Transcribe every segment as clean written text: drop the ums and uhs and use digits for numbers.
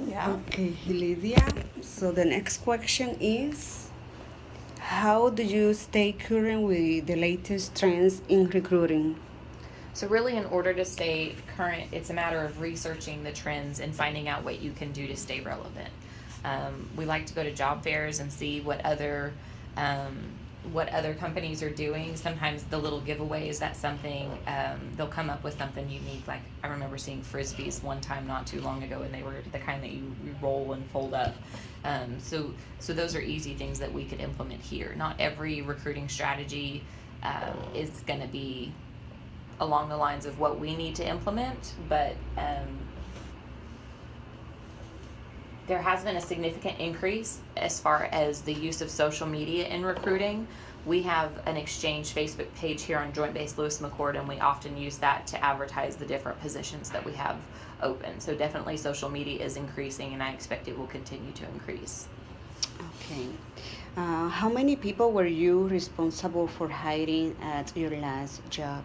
Yeah. Okay, Lydia. So the next question is, how do you stay current with the latest trends in recruiting? So really, in order to stay current, it's a matter of researching the trends and finding out what you can do to stay relevant. We like to go to job fairs and see what other companies are doing. Sometimes the little giveaways, that's something, they'll come up with something unique. Like I remember seeing Frisbees one time not too long ago, and they were the kind that you roll and fold up. So those are easy things that we could implement here. Not every recruiting strategy is going to be along the lines of what we need to implement, but there has been a significant increase as far as the use of social media in recruiting. We have an Exchange Facebook page here on Joint Base Lewis McChord, and we often use that to advertise the different positions that we have open. So definitely social media is increasing, and I expect it will continue to increase. Okay. How many people were you responsible for hiring at your last job?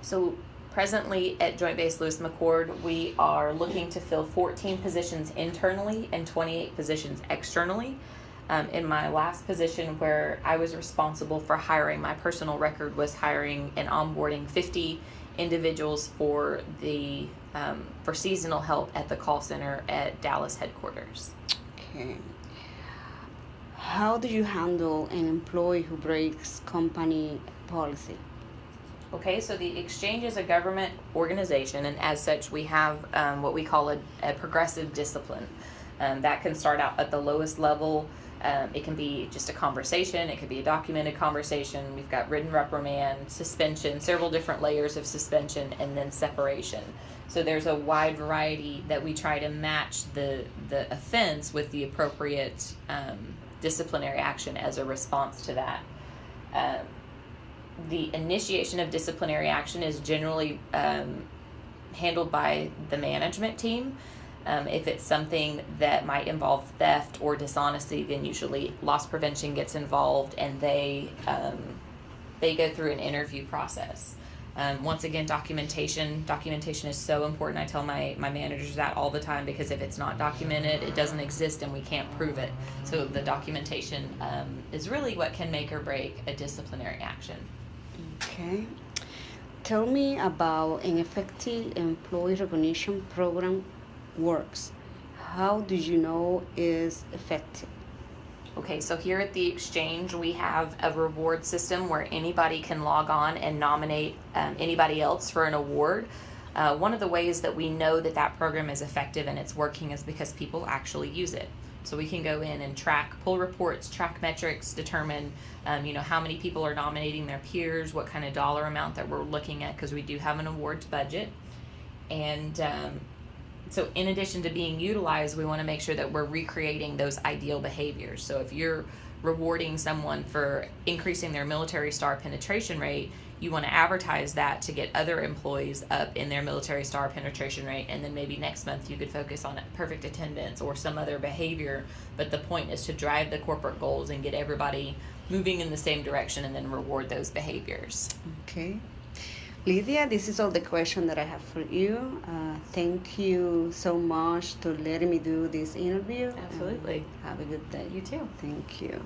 So presently at Joint Base Lewis McChord, we are looking to fill 14 positions internally and 28 positions externally. In my last position, where I was responsible for hiring, my personal record was hiring and onboarding 50 individuals for the for seasonal help at the call center at Dallas headquarters. Okay. How do you handle an employee who breaks company policy? Okay, so the Exchange is a government organization, and as such, we have what we call a progressive discipline. That can start out at the lowest level. It can be just a conversation, it could be a documented conversation. We've got written reprimand, suspension, several different layers of suspension, and then separation. So there's a wide variety that we try to match the offense with the appropriate disciplinary action as a response to that. The initiation of disciplinary action is generally handled by the management team. If it's something that might involve theft or dishonesty, then usually loss prevention gets involved, and they go through an interview process. Once again, documentation is so important. I tell my managers that all the time, because if it's not documented, it doesn't exist and we can't prove it. So the documentation is really what can make or break a disciplinary action. Okay. Tell me about an effective employee recognition program works. How do you know is effective? Okay, so here at the Exchange, we have a reward system where anybody can log on and nominate anybody else for an award. One of the ways that we know that that program is effective and it's working is because people actually use it. So we can go in and pull reports, track metrics, determine how many people are nominating their peers, what kind of dollar amount that we're looking at, because we do have an awards budget. And so in addition to being utilized, we want to make sure that we're recreating those ideal behaviors. So if you're rewarding someone for increasing their military star penetration rate, you want to advertise that to get other employees up in their military star penetration rate, and then maybe next month you could focus on perfect attendance or some other behavior. But the point is to drive the corporate goals and get everybody moving in the same direction, and then reward those behaviors. Okay. Lydia, this is all the question that I have for you. Thank you so much to letting me do this interview. Absolutely. Have a good day. You too. Thank you.